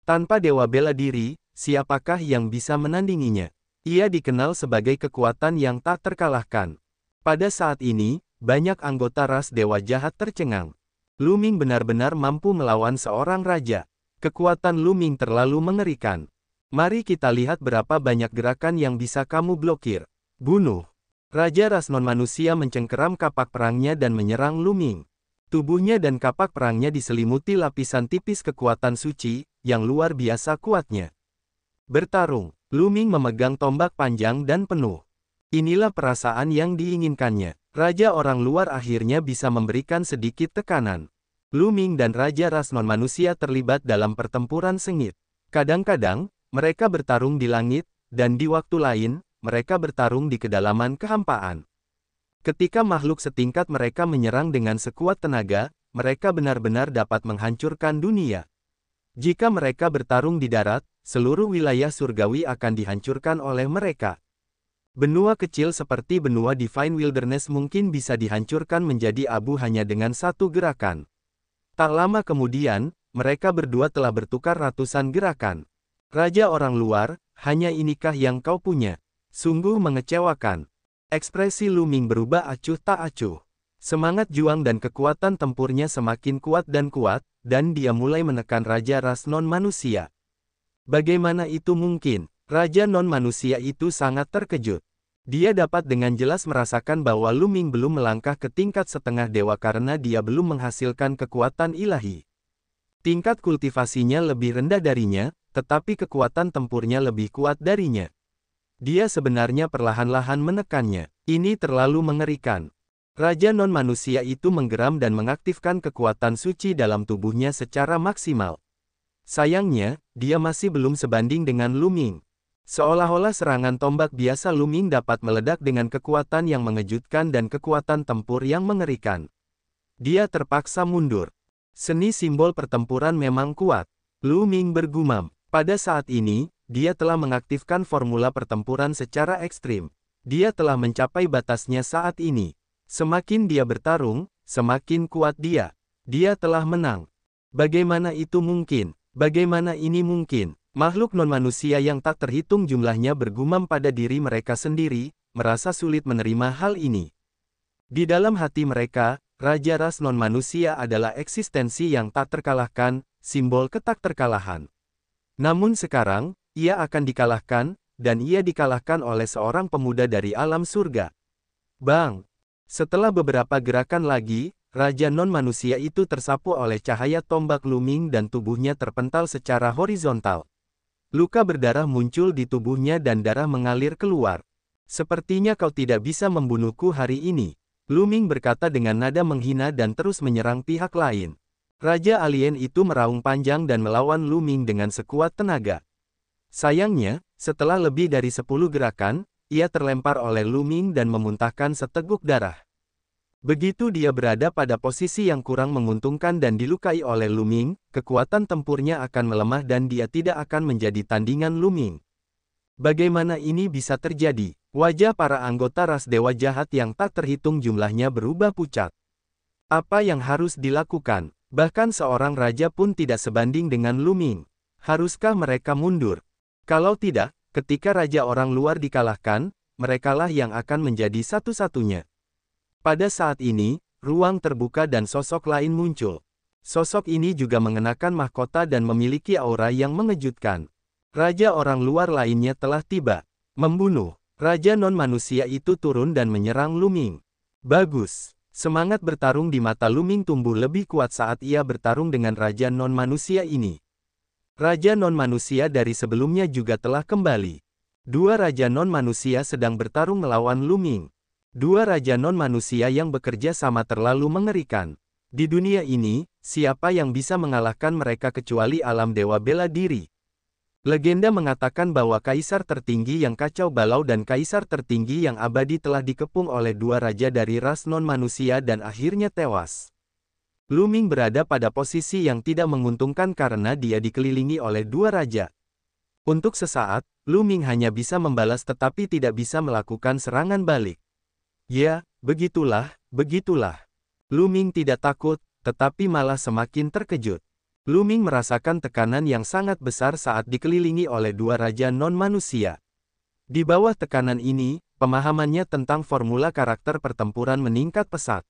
Tanpa dewa bela diri, siapakah yang bisa menandinginya? Ia dikenal sebagai kekuatan yang tak terkalahkan. Pada saat ini, banyak anggota ras dewa jahat tercengang. Lu Ming benar-benar mampu melawan seorang raja. Kekuatan Lu Ming terlalu mengerikan. Mari kita lihat berapa banyak gerakan yang bisa kamu blokir. Bunuh. Raja ras non-manusia mencengkeram kapak perangnya dan menyerang Lu Ming. Tubuhnya dan kapak perangnya diselimuti lapisan tipis kekuatan suci, yang luar biasa kuatnya. Bertarung, Lu Ming memegang tombak panjang dan penuh. Inilah perasaan yang diinginkannya. Raja orang luar akhirnya bisa memberikan sedikit tekanan. Lu Ming dan raja ras non-manusia terlibat dalam pertempuran sengit. Kadang-kadang, mereka bertarung di langit, dan di waktu lain, mereka bertarung di kedalaman kehampaan. Ketika makhluk setingkat mereka menyerang dengan sekuat tenaga, mereka benar-benar dapat menghancurkan dunia. Jika mereka bertarung di darat, seluruh wilayah surgawi akan dihancurkan oleh mereka. Benua kecil seperti benua Divine Wilderness mungkin bisa dihancurkan menjadi abu hanya dengan satu gerakan. Tak lama kemudian, mereka berdua telah bertukar ratusan gerakan. Raja orang luar, hanya inikah yang kau punya? Sungguh mengecewakan. Ekspresi Lu Ming berubah acuh tak acuh. Semangat juang dan kekuatan tempurnya semakin kuat, dan dia mulai menekan raja ras non-manusia. Bagaimana itu mungkin? Raja non-manusia itu sangat terkejut. Dia dapat dengan jelas merasakan bahwa Lu Ming belum melangkah ke tingkat setengah dewa karena dia belum menghasilkan kekuatan ilahi. Tingkat kultivasinya lebih rendah darinya, tetapi kekuatan tempurnya lebih kuat darinya. Dia sebenarnya perlahan-lahan menekannya. Ini terlalu mengerikan. Raja non-manusia itu menggeram dan mengaktifkan kekuatan suci dalam tubuhnya secara maksimal. Sayangnya, dia masih belum sebanding dengan Lu Ming. Seolah-olah serangan tombak biasa Lu Ming dapat meledak dengan kekuatan yang mengejutkan dan kekuatan tempur yang mengerikan. Dia terpaksa mundur. Seni simbol pertempuran memang kuat. Lu Ming bergumam. Pada saat ini, dia telah mengaktifkan formula pertempuran secara ekstrim. Dia telah mencapai batasnya saat ini. Semakin dia bertarung, semakin kuat dia. Dia telah menang. Bagaimana itu mungkin? Bagaimana ini mungkin? Makhluk non-manusia yang tak terhitung jumlahnya bergumam pada diri mereka sendiri, merasa sulit menerima hal ini. Di dalam hati mereka, raja ras non-manusia adalah eksistensi yang tak terkalahkan, simbol ketakterkalahan. Namun sekarang, ia akan dikalahkan, dan ia dikalahkan oleh seorang pemuda dari alam surga. Bang! Setelah beberapa gerakan lagi, raja non-manusia itu tersapu oleh cahaya tombak Lu Ming dan tubuhnya terpental secara horizontal. Luka berdarah muncul di tubuhnya dan darah mengalir keluar. Sepertinya kau tidak bisa membunuhku hari ini. Lu Ming berkata dengan nada menghina dan terus menyerang pihak lain. Raja alien itu meraung panjang dan melawan Lu Ming dengan sekuat tenaga. Sayangnya, setelah lebih dari 10 gerakan, ia terlempar oleh Lu Ming dan memuntahkan seteguk darah. Begitu dia berada pada posisi yang kurang menguntungkan dan dilukai oleh Lu Ming, kekuatan tempurnya akan melemah dan dia tidak akan menjadi tandingan Lu Ming. Bagaimana ini bisa terjadi? Wajah para anggota ras dewa jahat yang tak terhitung jumlahnya berubah pucat. Apa yang harus dilakukan? Bahkan seorang raja pun tidak sebanding dengan Lu Ming. Haruskah mereka mundur? Kalau tidak, ketika raja orang luar dikalahkan, merekalah yang akan menjadi satu-satunya. Pada saat ini, ruang terbuka dan sosok lain muncul. Sosok ini juga mengenakan mahkota dan memiliki aura yang mengejutkan. Raja orang luar lainnya telah tiba. Membunuh. Raja non-manusia itu turun dan menyerang Lu Ming. Bagus. Semangat bertarung di mata Lu Ming tumbuh lebih kuat saat ia bertarung dengan raja non-manusia ini. Raja non-manusia dari sebelumnya juga telah kembali. Dua raja non-manusia sedang bertarung melawan Lu Ming. Dua raja non-manusia yang bekerja sama terlalu mengerikan. Di dunia ini, siapa yang bisa mengalahkan mereka kecuali alam dewa bela diri? Legenda mengatakan bahwa kaisar tertinggi yang kacau balau dan kaisar tertinggi yang abadi telah dikepung oleh dua raja dari ras non-manusia dan akhirnya tewas. Lu Ming berada pada posisi yang tidak menguntungkan karena dia dikelilingi oleh dua raja. Untuk sesaat, Lu Ming hanya bisa membalas tetapi tidak bisa melakukan serangan balik. Ya, begitulah, begitulah. Lu Ming tidak takut, tetapi malah semakin terkejut. Lu Ming merasakan tekanan yang sangat besar saat dikelilingi oleh dua raja non-manusia. Di bawah tekanan ini, pemahamannya tentang formula karakter pertempuran meningkat pesat.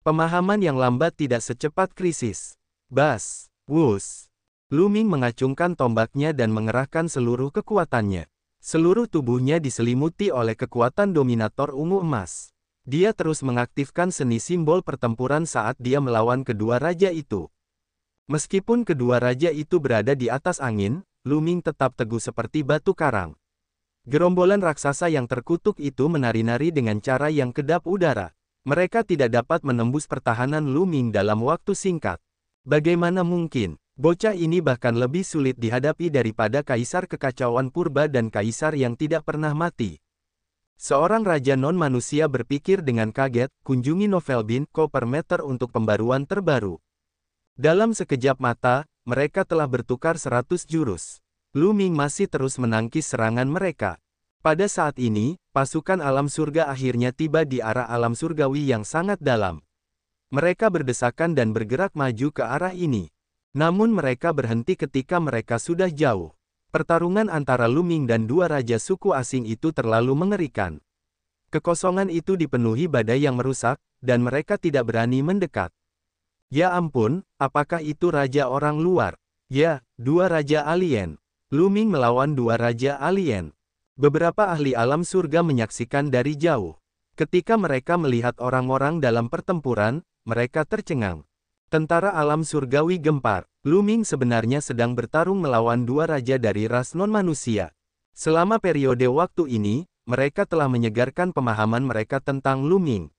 Pemahaman yang lambat tidak secepat krisis. Bas, wus. Lu Ming mengacungkan tombaknya dan mengerahkan seluruh kekuatannya. Seluruh tubuhnya diselimuti oleh kekuatan dominator ungu emas. Dia terus mengaktifkan seni simbol pertempuran saat dia melawan kedua raja itu. Meskipun kedua raja itu berada di atas angin, Lu Ming tetap teguh seperti batu karang. Gerombolan raksasa yang terkutuk itu menari-nari dengan cara yang kedap udara. Mereka tidak dapat menembus pertahanan Lu Ming dalam waktu singkat. Bagaimana mungkin? Bocah ini bahkan lebih sulit dihadapi daripada kaisar kekacauan purba dan kaisar yang tidak pernah mati. Seorang raja non-manusia berpikir dengan kaget, kunjungi novel Bin Ko per meter untuk pembaruan terbaru. Dalam sekejap mata, mereka telah bertukar 100 jurus. Lu Ming masih terus menangkis serangan mereka. Pada saat ini, pasukan alam surga akhirnya tiba di arah alam surgawi yang sangat dalam. Mereka berdesakan dan bergerak maju ke arah ini. Namun mereka berhenti ketika mereka sudah jauh. Pertarungan antara Lu Ming dan dua raja suku asing itu terlalu mengerikan. Kekosongan itu dipenuhi badai yang merusak, dan mereka tidak berani mendekat. Ya ampun, apakah itu raja orang luar? Ya, dua raja alien. Lu Ming melawan dua raja alien. Beberapa ahli alam surga menyaksikan dari jauh. Ketika mereka melihat orang-orang dalam pertempuran, mereka tercengang. Tentara alam surgawi gempar. Lu Ming sebenarnya sedang bertarung melawan dua raja dari ras non-manusia. Selama periode waktu ini, mereka telah menyegarkan pemahaman mereka tentang Lu Ming.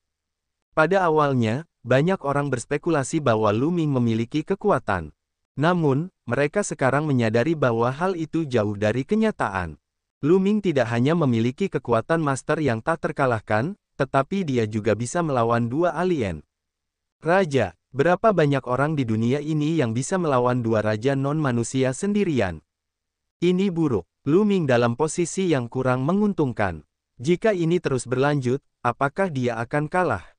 Pada awalnya, banyak orang berspekulasi bahwa Lu Ming memiliki kekuatan. Namun, mereka sekarang menyadari bahwa hal itu jauh dari kenyataan. Lu Ming tidak hanya memiliki kekuatan master yang tak terkalahkan, tetapi dia juga bisa melawan dua alien. Raja, berapa banyak orang di dunia ini yang bisa melawan dua raja non-manusia sendirian? Ini buruk. Lu Ming dalam posisi yang kurang menguntungkan. Jika ini terus berlanjut, apakah dia akan kalah?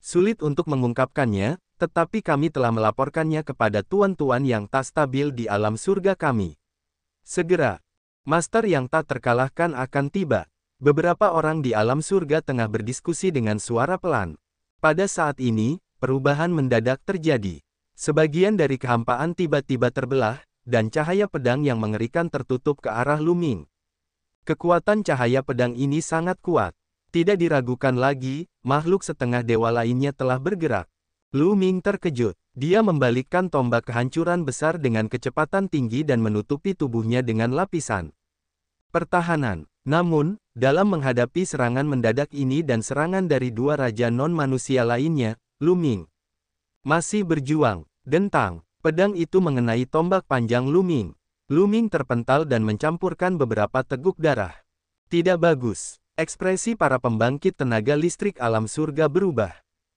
Sulit untuk mengungkapkannya, tetapi kami telah melaporkannya kepada tuan-tuan yang tak stabil di alam surga kami. Segera, master yang tak terkalahkan akan tiba. Beberapa orang di alam surga tengah berdiskusi dengan suara pelan. Pada saat ini, perubahan mendadak terjadi. Sebagian dari kehampaan tiba-tiba terbelah, dan cahaya pedang yang mengerikan tertutup ke arah Lu Ming. Kekuatan cahaya pedang ini sangat kuat. Tidak diragukan lagi, makhluk setengah dewa lainnya telah bergerak. Lu Ming terkejut. Dia membalikkan tombak kehancuran besar dengan kecepatan tinggi dan menutupi tubuhnya dengan lapisan pertahanan. Namun, dalam menghadapi serangan mendadak ini dan serangan dari dua raja non-manusia lainnya, Lu Ming masih berjuang. Dentang, pedang itu mengenai tombak panjang Lu Ming. Lu Ming terpental dan mencampurkan beberapa teguk darah. Tidak bagus. Ekspresi para pembangkit tenaga listrik alam surga berubah.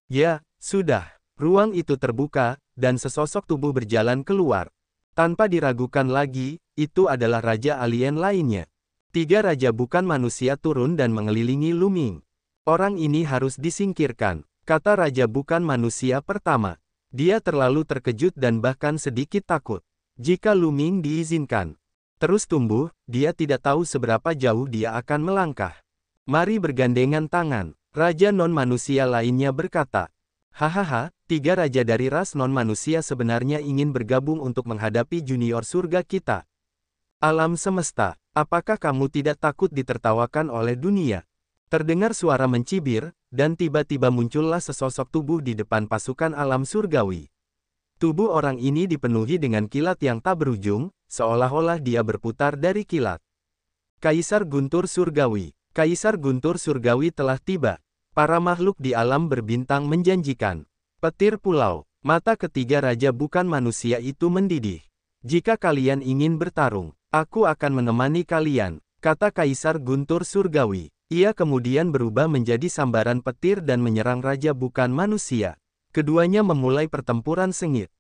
Ya, sudah. Ruang itu terbuka, dan sesosok tubuh berjalan keluar. Tanpa diragukan lagi, itu adalah raja alien lainnya. Tiga raja bukan manusia turun dan mengelilingi Lu Ming. Orang ini harus disingkirkan, kata raja bukan manusia pertama. Dia terlalu terkejut dan bahkan sedikit takut. Jika Lu Ming diizinkan terus tumbuh, dia tidak tahu seberapa jauh dia akan melangkah. Mari bergandengan tangan, raja non-manusia lainnya berkata. Hahaha, tiga raja dari ras non-manusia sebenarnya ingin bergabung untuk menghadapi junior surga kita. Alam semesta, apakah kamu tidak takut ditertawakan oleh dunia? Terdengar suara mencibir, dan tiba-tiba muncullah sesosok tubuh di depan pasukan alam surgawi. Tubuh orang ini dipenuhi dengan kilat yang tak berujung, seolah-olah dia berputar dari kilat. Kaisar Guntur Surgawi. Kaisar Guntur Surgawi telah tiba. Para makhluk di alam berbintang menjanjikan. Petir pulau. Mata ketiga raja bukan manusia itu mendidih. Jika kalian ingin bertarung, aku akan menemani kalian, kata Kaisar Guntur Surgawi. Ia kemudian berubah menjadi sambaran petir dan menyerang raja bukan manusia. Keduanya memulai pertempuran sengit.